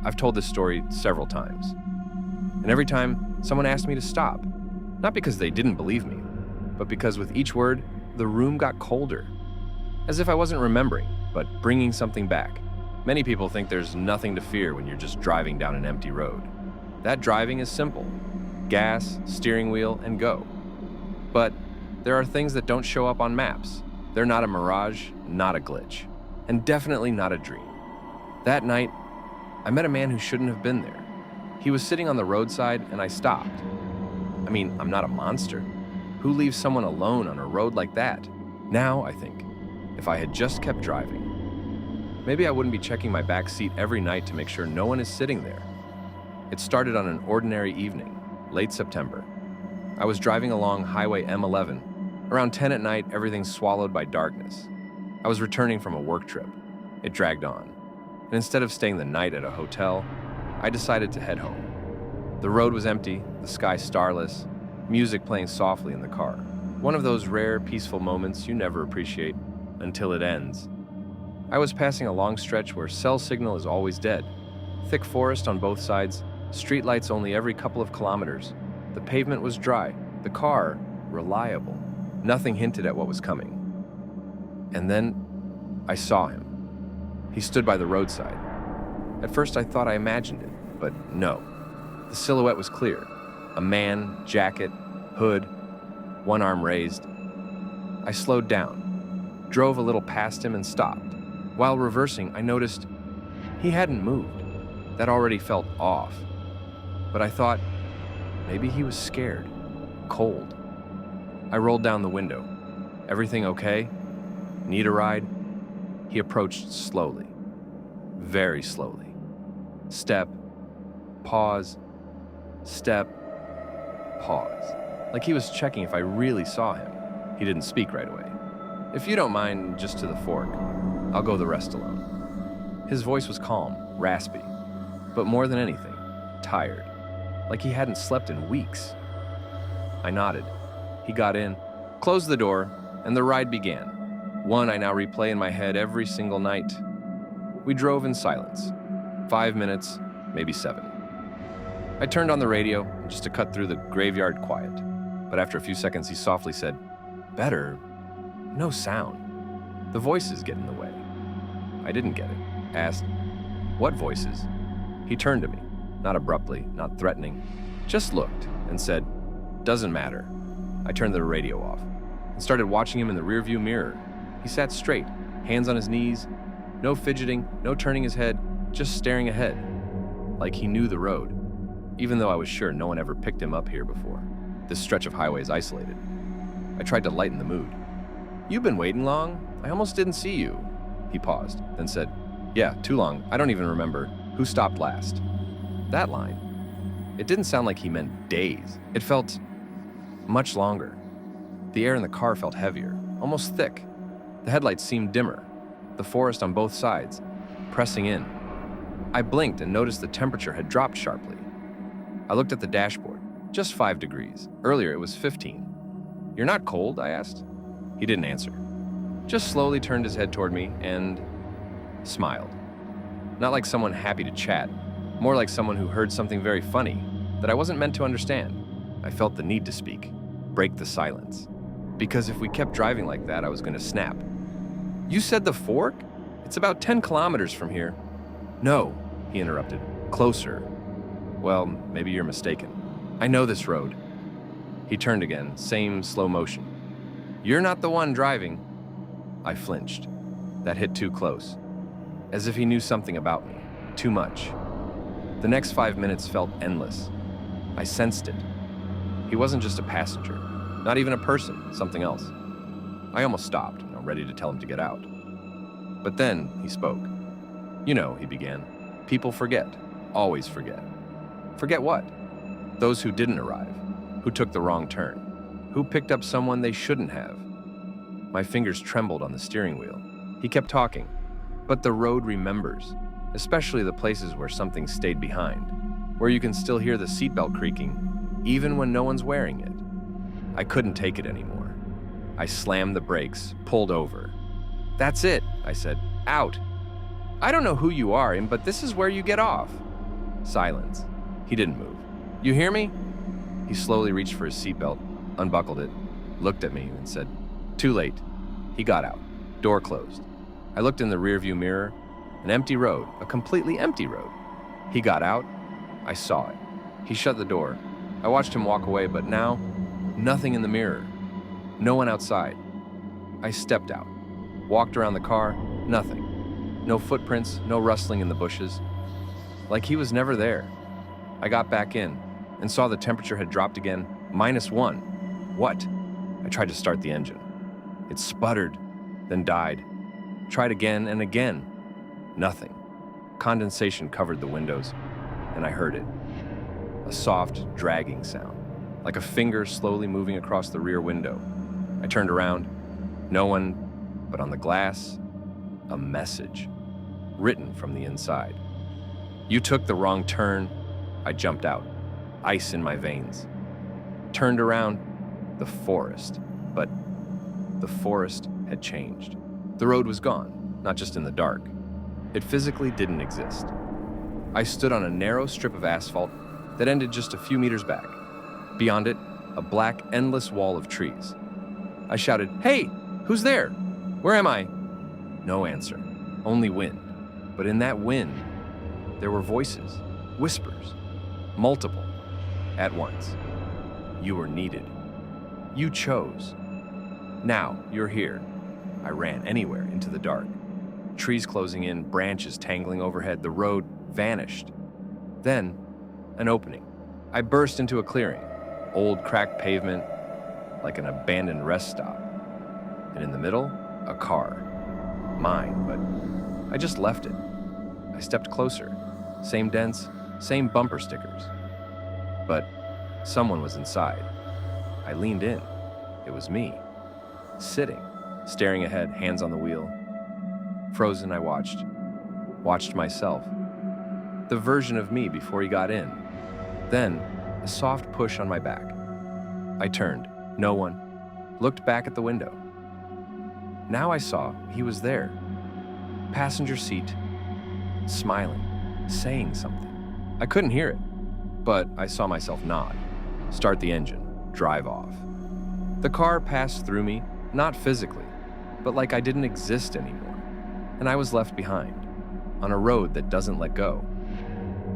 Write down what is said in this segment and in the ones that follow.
I've told this story several times. And every time, someone asked me to stop. Not because they didn't believe me, but because with each word, the room got colder. As if I wasn't remembering, but bringing something back. Many people think there's nothing to fear when you're just driving down an empty road. That driving is simple. Gas, steering wheel, and go. But there are things that don't show up on maps. They're not a mirage, not a glitch, and definitely not a dream. That night, I met a man who shouldn't have been there. He was sitting on the roadside and I stopped. I mean, I'm not a monster. Who leaves someone alone on a road like that? Now, I think, if I had just kept driving, maybe I wouldn't be checking my back seat every night to make sure no one is sitting there. It started on an ordinary evening, late September. I was driving along Highway M11. Around 10 at night, everything swallowed by darkness. I was returning from a work trip. It dragged on. And instead of staying the night at a hotel, I decided to head home. The road was empty, the sky starless, music playing softly in the car. One of those rare, peaceful moments you never appreciate until it ends. I was passing a long stretch where cell signal is always dead. Thick forest on both sides, streetlights only every couple of kilometers. The pavement was dry, the car reliable. Nothing hinted at what was coming. And then I saw him. He stood by the roadside. At first I thought I imagined it, but no. The silhouette was clear. A man, jacket, hood, one arm raised. I slowed down, drove a little past him and stopped. While reversing, I noticed he hadn't moved. That already felt off. But I thought, maybe he was scared, cold. I rolled down the window. Everything okay? Need a ride? He approached slowly, very slowly. Step, pause, step, pause. Like he was checking if I really saw him. He didn't speak right away. If you don't mind, just to the fork. I'll go the rest alone. His voice was calm, raspy, but more than anything, tired. Like he hadn't slept in weeks. I nodded. He got in, closed the door, and the ride began. One I now replay in my head every single night. We drove in silence. 5 minutes, maybe 7. I turned on the radio just to cut through the graveyard quiet. But after a few seconds, he softly said, "Better, no sound. The voices get in the way." I didn't get it. Asked, "What voices?" He turned to me, not abruptly, not threatening, just looked and said, "Doesn't matter." I turned the radio off and started watching him in the rearview mirror. He sat straight, hands on his knees, no fidgeting, no turning his head, just staring ahead, like he knew the road, even though I was sure no one ever picked him up here before. This stretch of highway is isolated. I tried to lighten the mood. "You've been waiting long? I almost didn't see you." He paused, then said, "Yeah, too long. I don't even remember. Who stopped last?" That line. It didn't sound like he meant days. It felt much longer. The air in the car felt heavier, almost thick. The headlights seemed dimmer. The forest on both sides, pressing in. I blinked and noticed the temperature had dropped sharply. I looked at the dashboard. Just 5 degrees. Earlier it was 15. "You're not cold?" I asked. He didn't answer. Just slowly turned his head toward me and smiled. Not like someone happy to chat, more like someone who heard something very funny that I wasn't meant to understand. I felt the need to speak, break the silence. Because if we kept driving like that, I was going to snap. "You said the fork? It's about 10 kilometers from here." "No," he interrupted. "Closer." "Well, maybe you're mistaken. I know this road." He turned again, same slow motion. "You're not the one driving." I flinched. That hit too close. As if he knew something about me. Too much. The next 5 minutes felt endless. I sensed it. He wasn't just a passenger. Not even a person, something else. I almost stopped, ready to tell him to get out. But then he spoke. "You know," he began, "people forget. Always forget." Forget what? Those who didn't arrive, who took the wrong turn, who picked up someone they shouldn't have. My fingers trembled on the steering wheel. He kept talking. But the road remembers, especially the places where something stayed behind, where you can still hear the seatbelt creaking, even when no one's wearing it. I couldn't take it anymore. I slammed the brakes, pulled over. "That's it," I said. "Out. I don't know who you are, but this is where you get off." Silence. He didn't move. "You hear me?" He slowly reached for his seatbelt, unbuckled it, looked at me, and said, "Too late." He got out. Door closed. I looked in the rearview mirror. An empty road, a completely empty road. He got out. I saw it. He shut the door. I watched him walk away, but now, nothing in the mirror. No one outside. I stepped out. Walked around the car. Nothing. No footprints, no rustling in the bushes. Like he was never there. I got back in and saw the temperature had dropped again, -1. What? I tried to start the engine. It sputtered, then died. Tried again and again. Nothing. Condensation covered the windows, and I heard it. A soft, dragging sound, like a finger slowly moving across the rear window. I turned around. No one, but on the glass, a message, written from the inside. "You took the wrong turn." I jumped out, ice in my veins. Turned around, the forest, but the forest had changed. The road was gone, not just in the dark. It physically didn't exist. I stood on a narrow strip of asphalt that ended just a few meters back. Beyond it, a black, endless wall of trees. I shouted, "Hey, who's there? Where am I?" No answer, only wind. But in that wind, there were voices, whispers, multiple, at once. You were needed. You chose. Now you're here. I ran anywhere into the dark. Trees closing in, branches tangling overhead, the road vanished. Then, an opening. I burst into a clearing, old cracked pavement, like an abandoned rest stop. And in the middle, a car. Mine, but I just left it. I stepped closer. Same dents, same bumper stickers. But someone was inside. I leaned in. It was me. Sitting, staring ahead, hands on the wheel. Frozen, I watched myself. The version of me before he got in. Then, a soft push on my back. I turned, no one. Looked back at the window. Now I saw he was there. Passenger seat, smiling, saying something. I couldn't hear it, but I saw myself nod, start the engine, drive off. The car passed through me, not physically, but like I didn't exist anymore. And I was left behind, on a road that doesn't let go.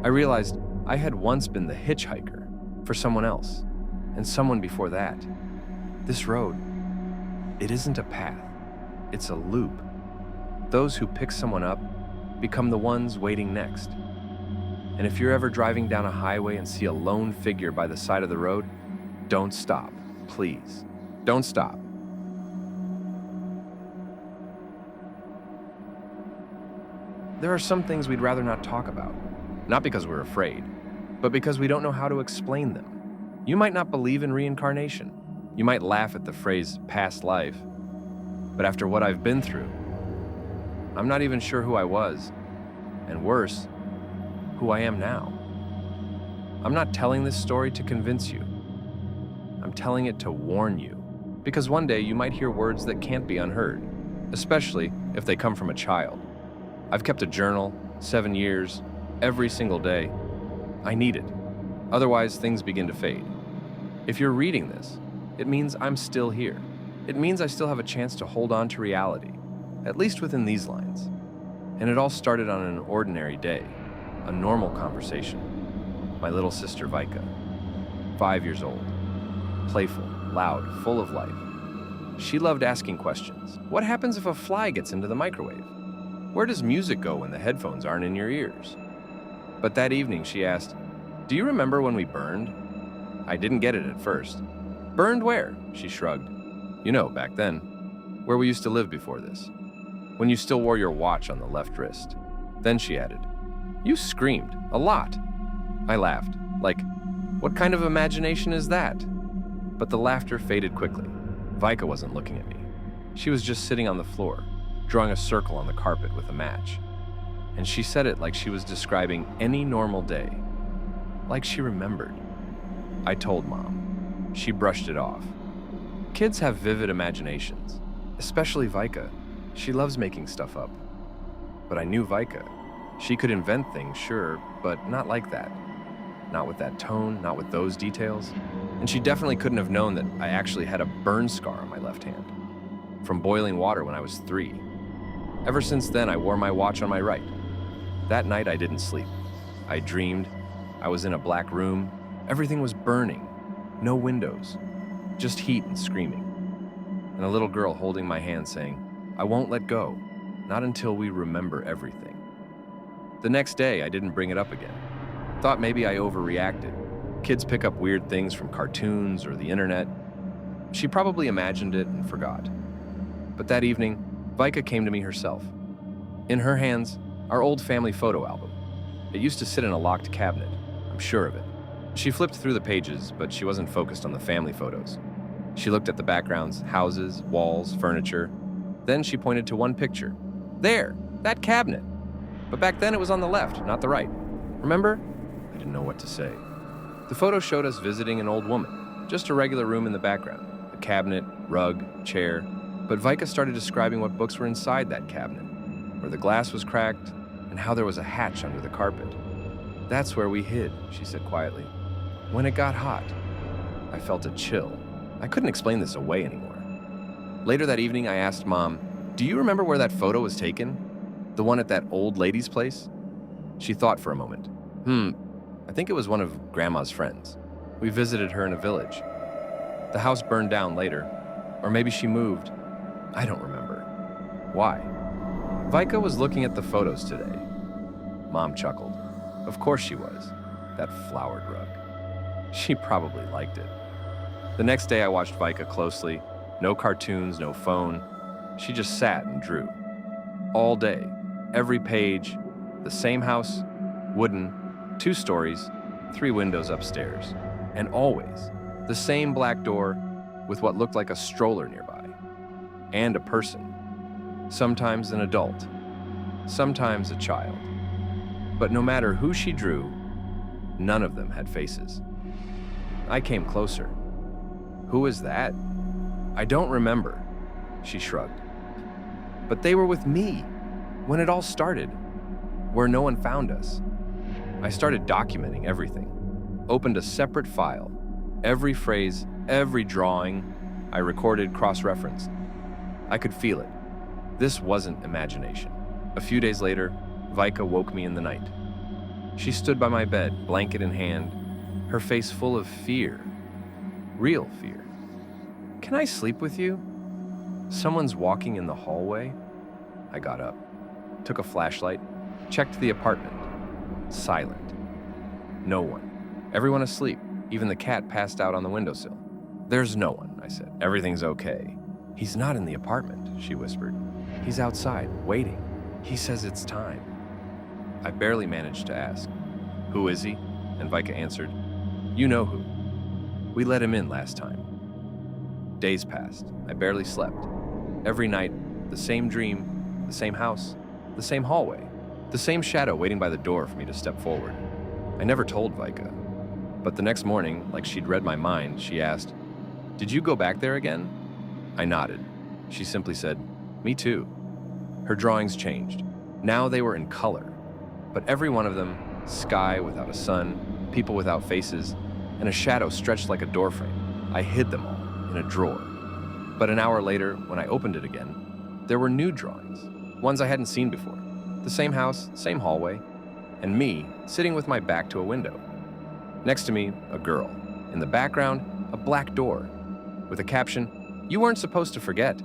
I realized I had once been the hitchhiker for someone else, and someone before that. This road, it isn't a path, it's a loop. Those who pick someone up become the ones waiting next. And if you're ever driving down a highway and see a lone figure by the side of the road, don't stop, please. Don't stop. There are some things we'd rather not talk about, not because we're afraid, but because we don't know how to explain them. You might not believe in reincarnation. You might laugh at the phrase past life. But after what I've been through, I'm not even sure who I was, and worse, who I am now. I'm not telling this story to convince you. I'm telling it to warn you, because one day you might hear words that can't be unheard, especially if they come from a child. I've kept a journal, 7 years, every single day. I need it. Otherwise, things begin to fade. If you're reading this, it means I'm still here. It means I still have a chance to hold on to reality, at least within these lines. And it all started on an ordinary day, a normal conversation. My little sister, Vika, 5 years old, playful, loud, full of life. She loved asking questions. What happens if a fly gets into the microwave? Where does music go when the headphones aren't in your ears? But that evening she asked, "Do you remember when we burned?" I didn't get it at first. "Burned where?" She shrugged. "You know, back then, where we used to live before this. When you still wore your watch on the left wrist." Then she added, "You screamed, a lot." I laughed, like, what kind of imagination is that? But the laughter faded quickly. Vika wasn't looking at me. She was just sitting on the floor, drawing a circle on the carpet with a match. And she said it like she was describing any normal day, like she remembered. I told Mom. She brushed it off. Kids have vivid imaginations, especially Vika. She loves making stuff up. But I knew Vika. She could invent things, sure, but not like that. Not with that tone, not with those details. And she definitely couldn't have known that I actually had a burn scar on my left hand from boiling water when I was 3. Ever since then, I wore my watch on my right. That night, I didn't sleep. I dreamed. I was in a black room. Everything was burning. No windows. Just heat and screaming. And a little girl holding my hand saying, "I won't let go. Not until we remember everything." The next day, I didn't bring it up again. Thought maybe I overreacted. Kids pick up weird things from cartoons or the internet. She probably imagined it and forgot. But that evening, Vika came to me herself. In her hands, our old family photo album. It used to sit in a locked cabinet, I'm sure of it. She flipped through the pages, but she wasn't focused on the family photos. She looked at the backgrounds, houses, walls, furniture. Then she pointed to one picture. There, that cabinet. But back then it was on the left, not the right. Remember? I didn't know what to say. The photo showed us visiting an old woman, just a regular room in the background, a cabinet, rug, chair. But Vika started describing what books were inside that cabinet, where the glass was cracked, and how there was a hatch under the carpet. "That's where we hid," she said quietly. "When it got hot." I felt a chill. I couldn't explain this away anymore. Later that evening, I asked Mom, "Do you remember where that photo was taken? The one at that old lady's place?" She thought for a moment. I think it was one of Grandma's friends. We visited her in a village. The house burned down later. Or maybe she moved. I don't remember. Why? Vika was looking at the photos today. Mom chuckled. Of course she was. That flowered rug. She probably liked it. The next day I watched Vika closely. No cartoons, no phone. She just sat and drew. All day. Every page. The same house. Wooden. 2 stories. 3 windows upstairs. And always the same black door with what looked like a stroller nearby. And a person. Sometimes an adult. Sometimes a child. But no matter who she drew, none of them had faces. I came closer. "Who is that?" "I don't remember," she shrugged. "But they were with me when it all started, where no one found us." I started documenting everything. Opened a separate file. Every phrase, every drawing, I recorded, cross-referenced. I could feel it. This wasn't imagination. A few days later, Vika woke me in the night. She stood by my bed, blanket in hand, her face full of fear. Real fear. "Can I sleep with you? Someone's walking in the hallway." I got up, took a flashlight, checked the apartment. Silent. No one. Everyone asleep. Even the cat passed out on the windowsill. "There's no one," I said. "Everything's okay." "He's not in the apartment," she whispered. "He's outside, waiting. He says it's time." I barely managed to ask, "Who is he?" And Vika answered, "You know who. We let him in last time." Days passed. I barely slept. Every night, the same dream, the same house, the same hallway, the same shadow waiting by the door for me to step forward. I never told Vika. But the next morning, like she'd read my mind, she asked, "Did you go back there again?" I nodded. She simply said, "Me too." Her drawings changed. Now they were in color. But every one of them, sky without a sun, people without faces, and a shadow stretched like a doorframe. I hid them all in a drawer. But an hour later, when I opened it again, there were new drawings, ones I hadn't seen before. The same house, same hallway, and me sitting with my back to a window. Next to me, a girl. In the background, a black door with a caption, "You weren't supposed to forget."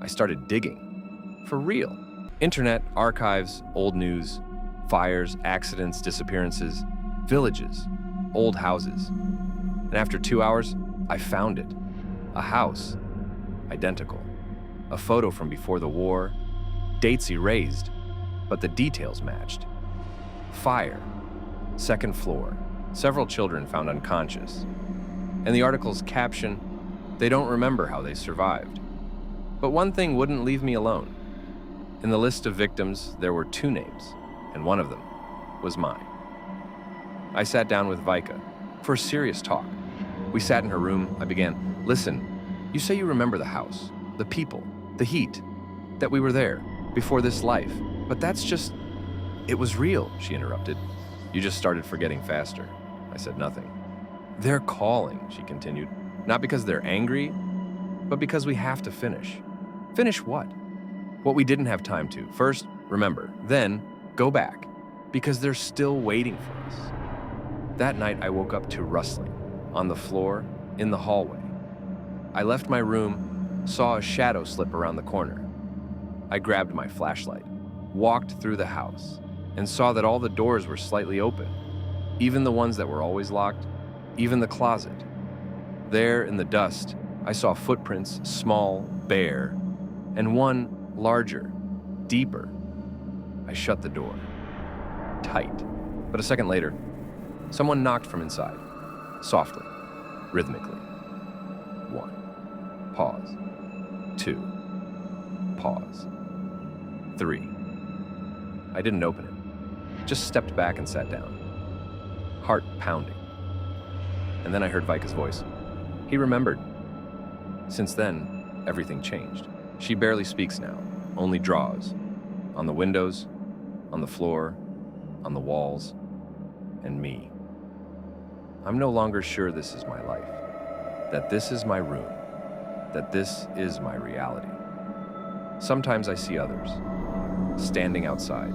I started digging. For real. Internet, archives, old news, fires, accidents, disappearances, villages, old houses. And after 2 hours, I found it. A house. Identical. A photo from before the war. Dates erased, but the details matched. Fire. 2nd floor. Several children found unconscious. And the article's caption, "They don't remember how they survived." But one thing wouldn't leave me alone. In the list of victims, there were 2 names, and one of them was mine. I sat down with Vika for a serious talk. We sat in her room. I began, "Listen, you say you remember the house, the people, the heat, that we were there, before this life, but that's just It was real, she interrupted. You just started forgetting faster. I said nothing. They're calling, she continued. Not because they're angry, but because we have to finish. Finish what? What we didn't have time to. First, remember, then go back, because they're still waiting for us. That night, I woke up to rustling on the floor in the hallway. I left my room, saw a shadow slip around the corner. I grabbed my flashlight, walked through the house, and saw that all the doors were slightly open, even the ones that were always locked, even the closet. There in the dust, I saw footprints, small, bare, and one larger, deeper. I shut the door, tight. But a second later, someone knocked from inside, softly, rhythmically. 1. Pause. 2. Pause. 3. I didn't open it, just stepped back and sat down, heart pounding. And then I heard Vika's voice. He remembered. Since then, everything changed. She barely speaks now, only draws. On the windows, on the floor, on the walls, and me. I'm no longer sure this is my life, that this is my room, that this is my reality. Sometimes I see others, standing outside,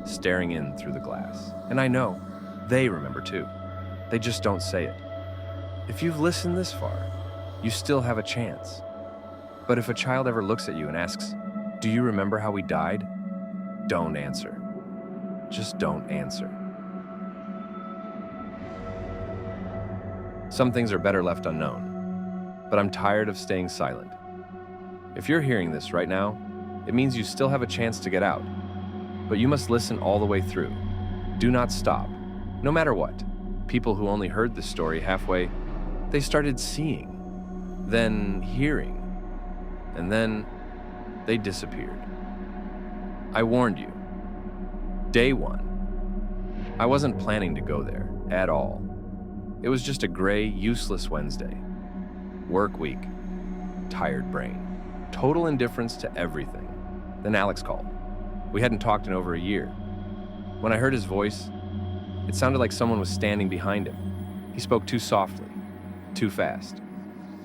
staring in through the glass. And I know they remember too. They just don't say it. If you've listened this far, you still have a chance. But if a child ever looks at you and asks, "Do you remember how we died?" Don't answer. Just don't answer. Some things are better left unknown, but I'm tired of staying silent. If you're hearing this right now, it means you still have a chance to get out. But you must listen all the way through. Do not stop, no matter what. People who only heard the story halfway, they started seeing, then hearing, and then they disappeared. I warned you. Day 1. I wasn't planning to go there at all. It was just a gray, useless Wednesday. Work week, tired brain, total indifference to everything. Then Alex called. We hadn't talked in over a year. When I heard his voice, it sounded like someone was standing behind him. He spoke too softly, too fast.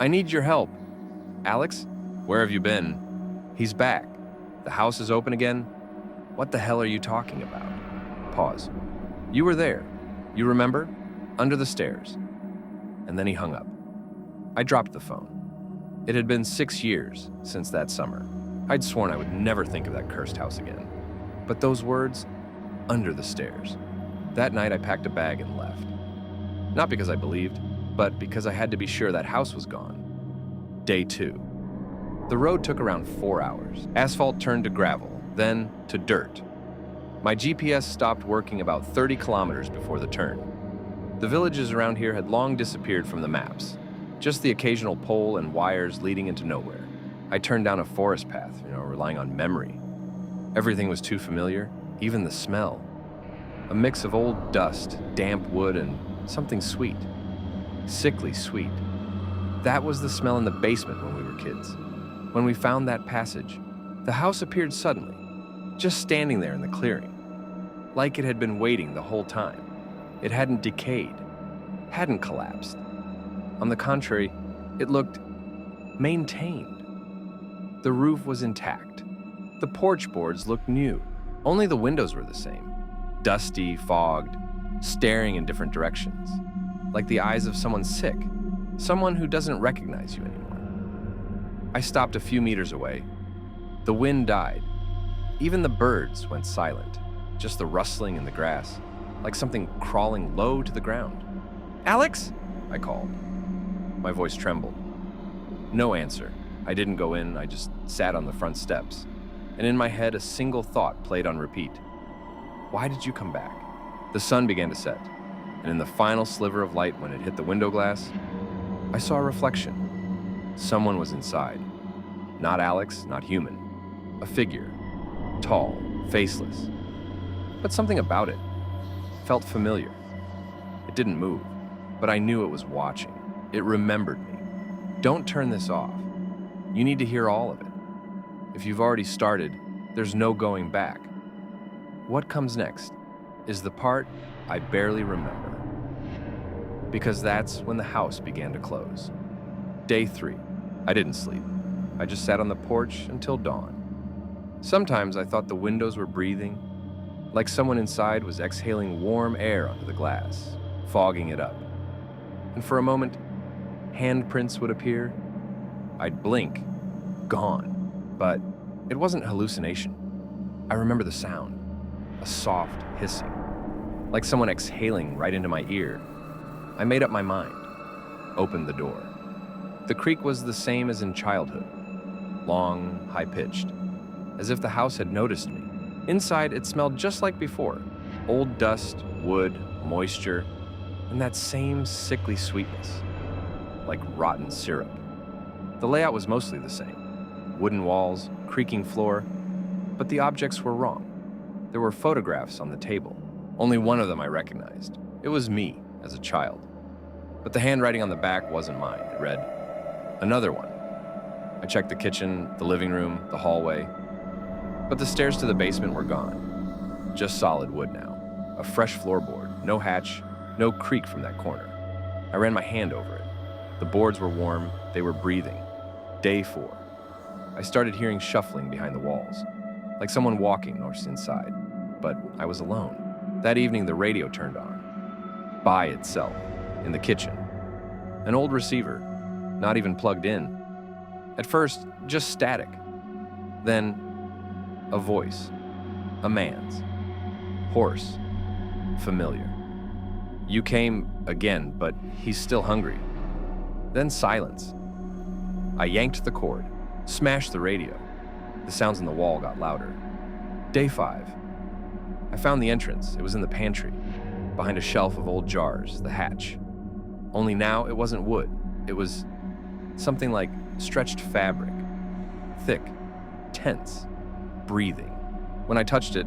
I need your help. Alex, where have you been? He's back. The house is open again. What the hell are you talking about? Pause. You were there. You remember? Under the stairs. And then he hung up. I dropped the phone. It had been 6 years since that summer. I'd sworn I would never think of that cursed house again. But those words, under the stairs. That night I packed a bag and left. Not because I believed, but because I had to be sure that house was gone. Day 2. The road took around 4 hours. Asphalt turned to gravel, then to dirt. My GPS stopped working about 30 kilometers before the turn. The villages around here had long disappeared from the maps, just the occasional pole and wires leading into nowhere. I turned down a forest path, relying on memory. Everything was too familiar, even the smell. A mix of old dust, damp wood, and something sweet. Sickly sweet. That was the smell in the basement when we were kids. When we found that passage, the house appeared suddenly, just standing there in the clearing, like it had been waiting the whole time. It hadn't decayed, hadn't collapsed. On the contrary, it looked maintained. The roof was intact. The porch boards looked new. Only the windows were the same. Dusty, fogged, staring in different directions. Like the eyes of someone sick, someone who doesn't recognize you anymore. I stopped a few meters away. The wind died. Even the birds went silent, just the rustling in the grass, like something crawling low to the ground. Alex? I called. My voice trembled. No answer. I didn't go in, I just sat on the front steps. And in my head, a single thought played on repeat. Why did you come back? The sun began to set, and in the final sliver of light when it hit the window glass, I saw a reflection. Someone was inside. Not Alex, not human. A figure. Tall, faceless. But something about it felt familiar. It didn't move, but I knew it was watching. It remembered me. Don't turn this off. You need to hear all of it. If you've already started, there's no going back. What comes next is the part I barely remember, because that's when the house began to close. Day 3. I didn't sleep. I just sat on the porch until dawn. Sometimes I thought the windows were breathing, like someone inside was exhaling warm air onto the glass, fogging it up. And for a moment, handprints would appear. I'd blink, gone. But it wasn't hallucination. I remember the sound, a soft hissing, like someone exhaling right into my ear. I made up my mind, opened the door. The creak was the same as in childhood, long, high-pitched, as if the house had noticed me. Inside, it smelled just like before, old dust, wood, moisture, and that same sickly sweetness, like rotten syrup. The layout was mostly the same, wooden walls, creaking floor, but the objects were wrong. There were photographs on the table. Only one of them I recognized. It was me, as a child. But the handwriting on the back wasn't mine. It read, "Another one." I checked the kitchen, the living room, the hallway, but the stairs to the basement were gone. Just solid wood now. A fresh floorboard, no hatch, no creak from that corner. I ran my hand over it. The boards were warm, they were breathing. Day 4. I started hearing shuffling behind the walls, like someone walking north inside, but I was alone. That evening, the radio turned on, by itself, in the kitchen. An old receiver, not even plugged in. At first, just static. Then, a voice, a man's, hoarse, familiar. "You came again, but he's still hungry." Then silence. I yanked the cord, smashed the radio. The sounds in the wall got louder. Day 5. I found the entrance. It was in the pantry, behind a shelf of old jars, the hatch. Only now it wasn't wood. It was something like stretched fabric, thick, tense, breathing. When I touched it,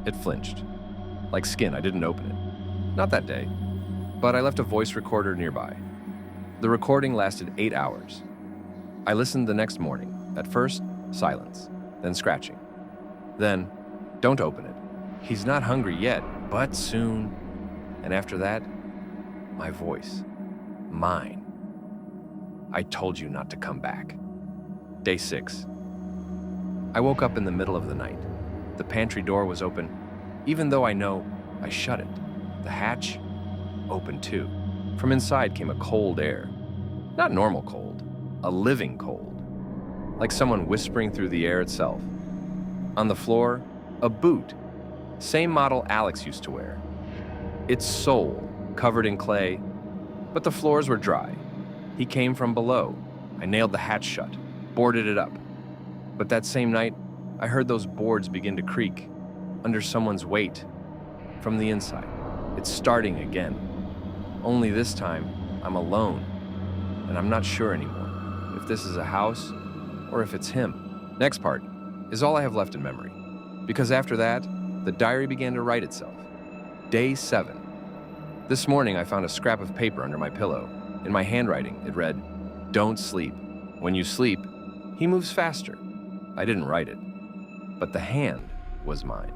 it flinched. Like skin, I didn't open it. Not that day, but I left a voice recorder nearby. The recording lasted 8 hours. I listened the next morning. At first, silence, then scratching. Then, "Don't open it. He's not hungry yet, but soon." And after that, my voice. Mine. "I told you not to come back." Day 6. I woke up in the middle of the night. The pantry door was open, even though I know I shut it. The hatch, open too. From inside came a cold air. Not normal cold, a living cold. Like someone whispering through the air itself. On the floor, a boot. Same model Alex used to wear. Its sole covered in clay, but the floors were dry. He came from below. I nailed the hatch shut, boarded it up. But that same night, I heard those boards begin to creak under someone's weight from the inside. It's starting again. Only this time, I'm alone, and I'm not sure anymore if this is a house or if it's him. Next part is all I have left in memory, because after that, the diary began to write itself. Day 7. This morning, I found a scrap of paper under my pillow. In my handwriting, it read, "Don't sleep. When you sleep, he moves faster." I didn't write it, but the hand was mine,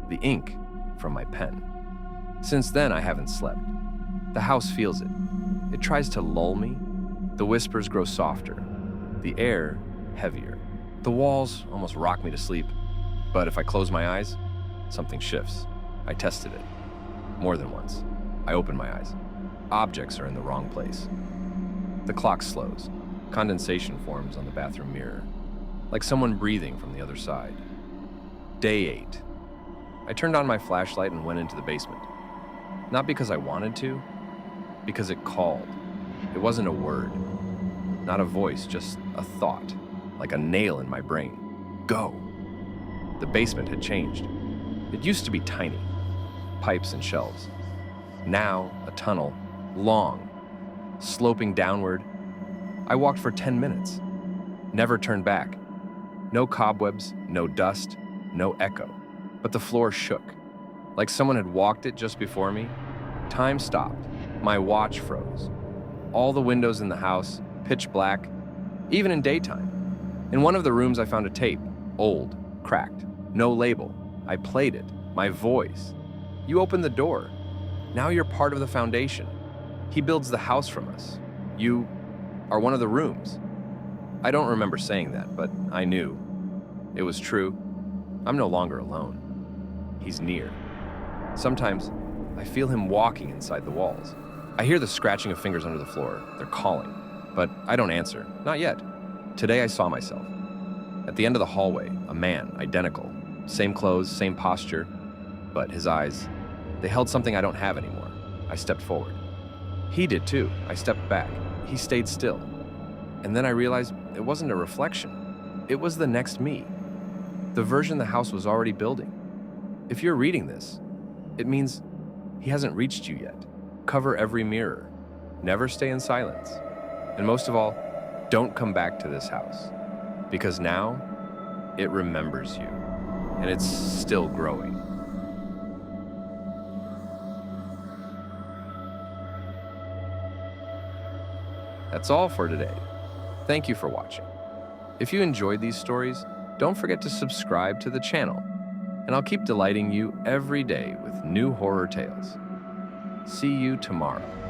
the ink from my pen. Since then, I haven't slept. The house feels it. It tries to lull me. The whispers grow softer, the air heavier. The walls almost rock me to sleep, but if I close my eyes, something shifts. I tested it more than once. I open my eyes. Objects are in the wrong place. The clock slows. Condensation forms on the bathroom mirror, like someone breathing from the other side. Day 8. I turned on my flashlight and went into the basement. Not because I wanted to, because it called. It wasn't a word, not a voice, just a thought, like a nail in my brain. Go. The basement had changed. It used to be tiny, pipes and shelves. Now, a tunnel, long, sloping downward. I walked for 10 minutes, never turned back. No cobwebs, no dust, no echo. But the floor shook, like someone had walked it just before me. Time stopped. My watch froze. All the windows in the house, pitch black, even in daytime. In one of the rooms, I found a tape, old, cracked, no label. I played it, my voice. You opened the door. Now you're part of the foundation. He builds the house from us. You are one of the rooms. I don't remember saying that, but I knew. It was true. I'm no longer alone. He's near. Sometimes, I feel him walking inside the walls. I hear the scratching of fingers under the floor. They're calling. But I don't answer. Not yet. Today I saw myself. At the end of the hallway, a man, identical. Same clothes, same posture. But his eyes, they held something I don't have anymore. I stepped forward. He did too. I stepped back. He stayed still. And then I realized it wasn't a reflection. It was the next me. The version the house was already building. If you're reading this, it means he hasn't reached you yet. Cover every mirror. Never stay in silence. And most of all, don't come back to this house. Because now, it remembers you. And it's still growing. That's all for today. Thank you for watching. If you enjoyed these stories, don't forget to subscribe to the channel, and I'll keep delighting you every day with new horror tales. See you tomorrow.